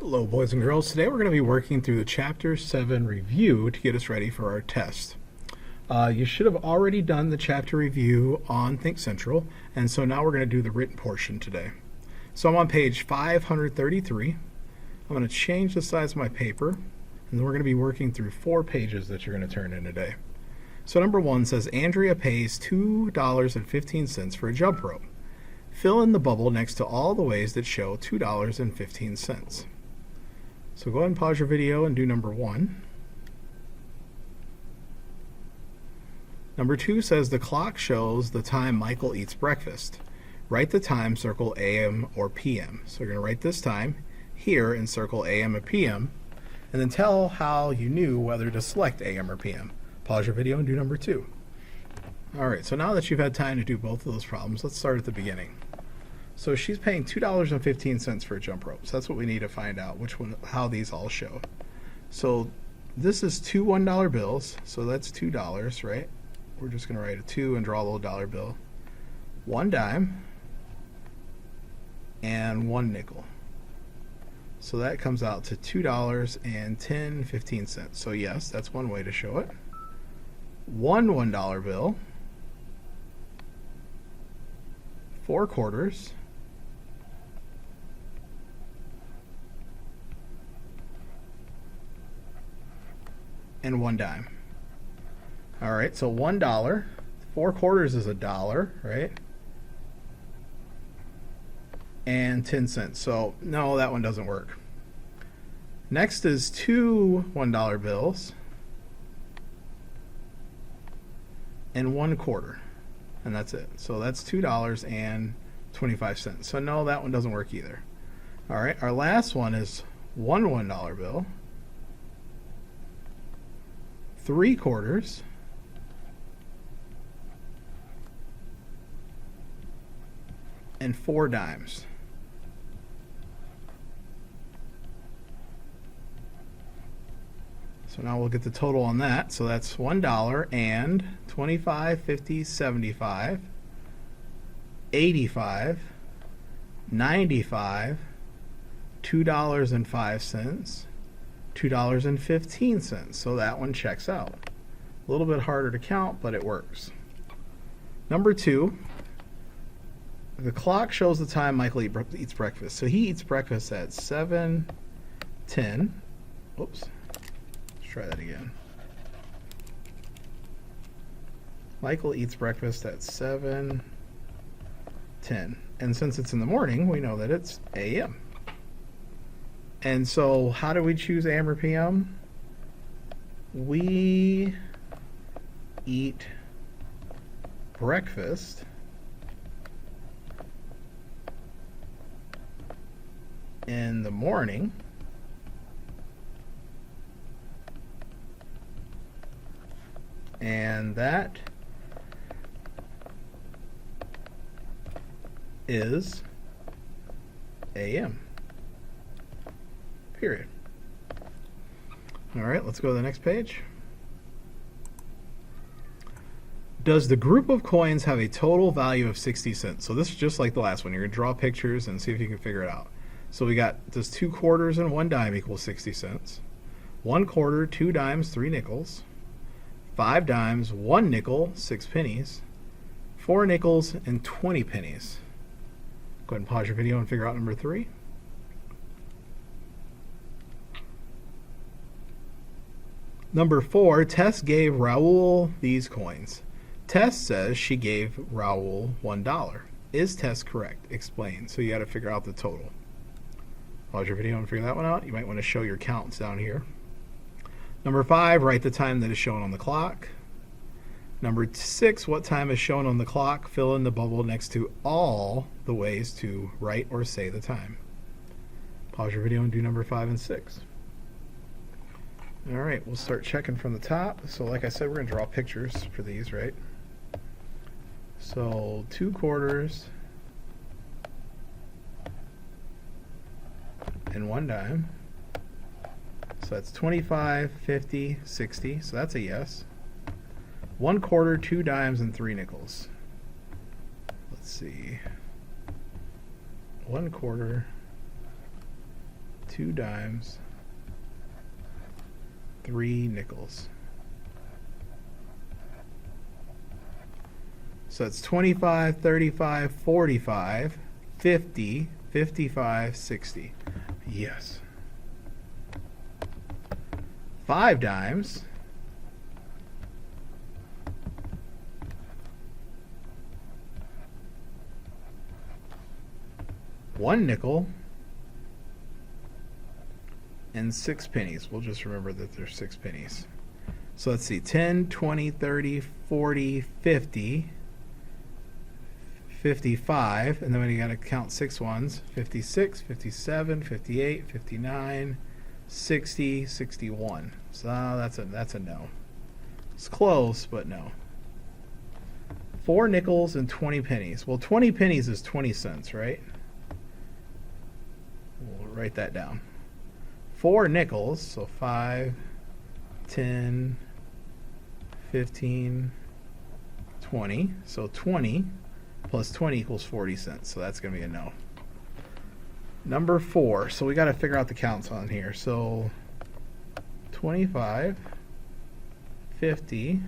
Hello, boys and girls. Today we're going to be working through the Chapter 7 review to get us ready for our test. You should have already done the chapter review on Think Central, and so now we're going to do the written portion today. So I'm on page 533. I'm going to change the size of my paper, and then we're going to be working through 4 pages that you're going to turn in today. So number 1 says, Andrea pays $2.15 for a jump rope. Fill in the bubble next to all the ways that show $2.15. So go ahead and pause your video and do number 1. Number 2 says the clock shows the time Michael eats breakfast. Write the time, circle AM or PM. So you're going to write this time here and circle AM or PM, and then tell how you knew whether to select AM or PM. Pause your video and do number 2. Alright, so now that you've had time to do both of those problems, let's start at the beginning. So she's paying $2.15 for a jump rope. So that's what we need to find out, how these all show. So this is 2 $1 bills, so that's $2, right? We're just going to write a 2 and draw a little dollar bill. 1 dime and 1 nickel. So that comes out to $2.10. So yes, that's one way to show it. 1 $1 bill, 4 quarters, and 1 dime. All right, so $1, 4 quarters is $1, right? And 10 cents. So no, that one doesn't work. Next is 2 $1 bills and 1 quarter, and that's it. So that's $2.25. So no, that one doesn't work either. All right, our last one is 1 $1 bill, 3 quarters, and 4 dimes. So now we'll get the total on that. So that's $1 and 25, 50, 75, 85, 95, $2.05, $2.15. So that one checks out. A little bit harder to count, but it works. Number 2, the clock shows the time Michael eats breakfast. So he eats breakfast at 7:10. Oops. Let's try that again. Michael eats breakfast at 7:10. And since it's in the morning, we know that it's AM. And so how do we choose AM or PM? We eat breakfast in the morning and that is AM. Period. All right, let's go to the next page. Does the group of coins have a total value of 60 cents? So this is just like the last one. You're going to draw pictures and see if you can figure it out. So we got, does 2 quarters and 1 dime equal 60 cents? 1 quarter, 2 dimes, 3 nickels. 5 dimes, 1 nickel, 6 pennies. 4 nickels, and 20 pennies. Go ahead and pause your video and figure out number 3. Number 4, Tess gave Raul these coins. Tess says she gave Raul $1. Is Tess correct? Explain. So you got to figure out the total. Pause your video and figure that one out. You might want to show your counts down here. Number 5, write the time that is shown on the clock. Number 6, what time is shown on the clock? Fill in the bubble next to all the ways to write or say the time. Pause your video and do number 5 and 6. All right, we'll start checking from the top. So like I said, we're going to draw pictures for these, right? So 2 quarters and 1 dime. So that's 25, 50, 60. So that's a yes. 1 quarter, 2 dimes, and 3 nickels. Let's see. 1 quarter, 2 dimes, 3 nickels. So it's 25, 35, 45, 50, 55, 60. Yes. 5 dimes. 1 nickel. And 6 pennies. We'll just remember that there's 6 pennies. So let's see. 10, 20, 30, 40, 50, 55. And then you got to count 6 ones. 56, 57, 58, 59, 60, 61. So that's a no. It's close, but no. 4 nickels and 20 pennies. Well, 20 pennies is 20 cents, right? We'll write that down. 4 nickels, so 5, 10, 15, 20. So 20 plus 20 equals 40 cents. So that's going to be a no. Number 4. So we got to figure out the counts on here. So 25, 50,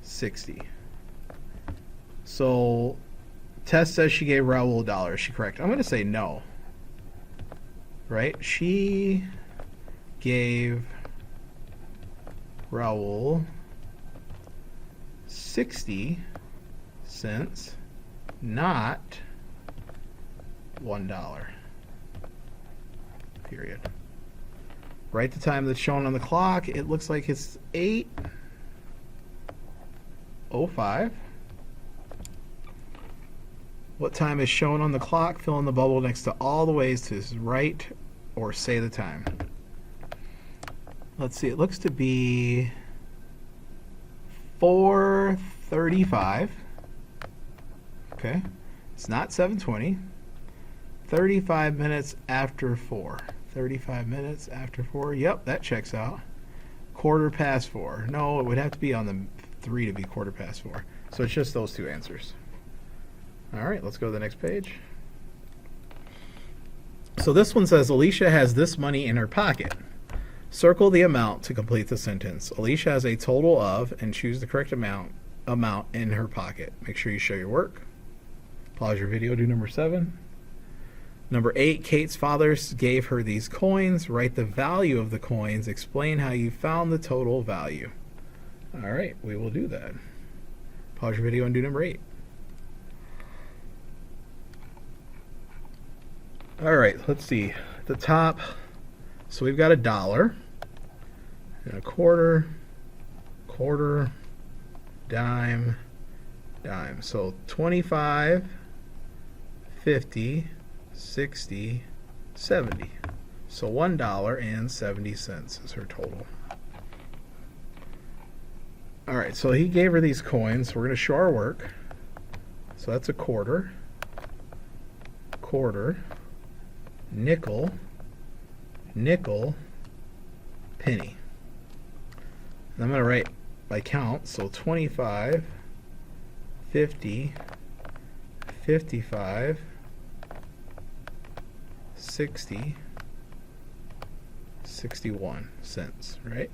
60. So Tess says she gave Raul $1. Is she correct? I'm going to say no. Right? She gave Raul 60 cents, not $1. Period. Write the time that's shown on the clock. It looks like it's 8:05. What time is shown on the clock? Fill in the bubble next to all the ways to write or say the time. Let's see, it looks to be 4:35. Okay, it's not 7:20. 35 minutes after 4. 35 minutes after 4. Yep, that checks out. 4:15. No, it would have to be on the 3 to be 4:15. So it's just those 2 answers. All right, let's go to the next page. So this one says, Alicia has this money in her pocket. Circle the amount to complete the sentence. Alicia has a total of, and choose the correct amount in her pocket. Make sure you show your work. Pause your video, do number 7. Number 8, Kate's father gave her these coins. Write the value of the coins. Explain how you found the total value. All right, we will do that. Pause your video and do number 8. All right, let's see. At the top, so we've got $1 and a quarter, dime. So 25, 50, 60, 70. So $1.70 is her total. All right, so he gave her these coins. We're going to show our work. So that's a quarter, nickel, penny. And I'm going to write by count. So 25, 50, 55, 60, 61 cents, right?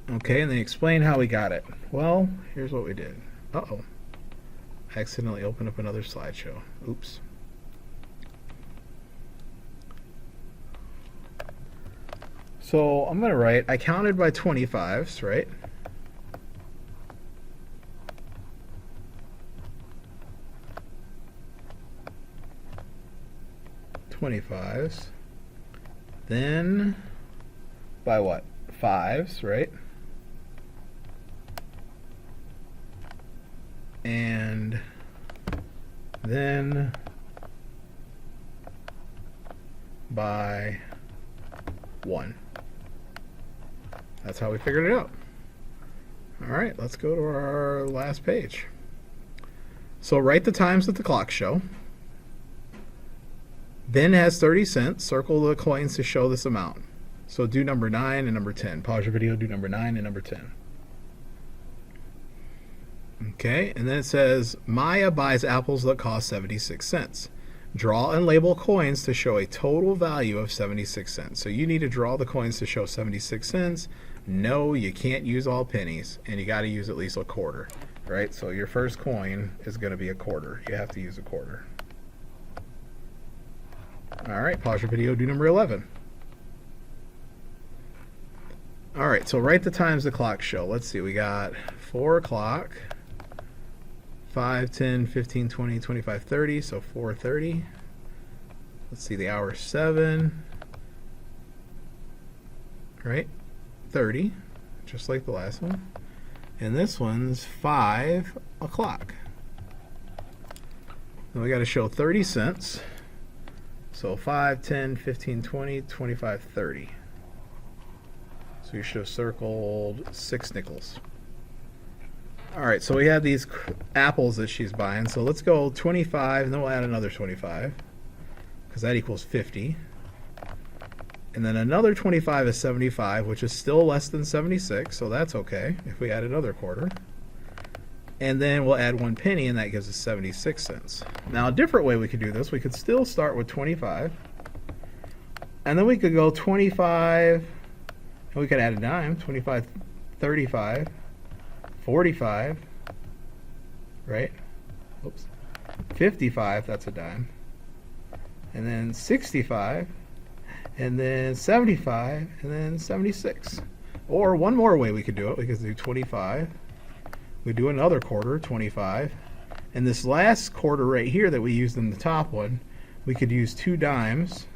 Okay, and then explain how we got it. Well, here's what we did. Uh-oh. I accidentally opened up another slideshow. Oops. So I'm going to write, I counted by 25s, right? $25s. Then by what? 5s, right? And then by 1. That's how we figured it out. All right, let's go to our last page. So write the times that the clocks show. Ben has 30 cents. Circle the coins to show this amount. So do number 9 and number 10. Pause your video, do number 9 and number 10. Okay, and then it says, Maya buys apples that cost 76 cents. Draw and label coins to show a total value of 76 cents. So you need to draw the coins to show 76 cents. No, you can't use all pennies, and you got to use at least a quarter, right? So your first coin is going to be a quarter. You have to use a quarter. All right, pause your video, do number 11. All right, so write the times the clock show. Let's see, we got 4 o'clock, 5, 10, 15, 20, 25, 30, so 4:30. Let's see, the hour is 7, right? 30, just like the last one. And this one's 5 o'clock. Then we got to show 30 cents. So 5, 10, 15, 20, 25, 30. So you should have circled 6 nickels. Alright, so we have these apples that she's buying. So let's go 25, and then we'll add another 25, because that equals 50. And then another 25 is 75, which is still less than 76, so that's okay if we add another quarter. And then we'll add 1 penny, and that gives us 76 cents. Now, a different way we could do this, we could still start with 25, and then we could go 25, and we could add a dime, 25, 35, 45, right? Oops. 55, that's a dime. And then 65, and then 75, and then 76. Or one more way we could do it, we could do 25. We do another quarter, 25. And this last quarter right here that we used in the top one, we could use 2 dimes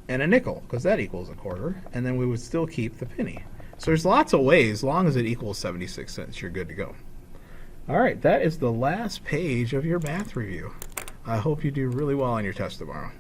and a nickel, because that equals a quarter, and then we would still keep the penny. So there's lots of ways. As long as it equals 76 cents, you're good to go. All right, that is the last page of your math review. I hope you do really well on your test tomorrow.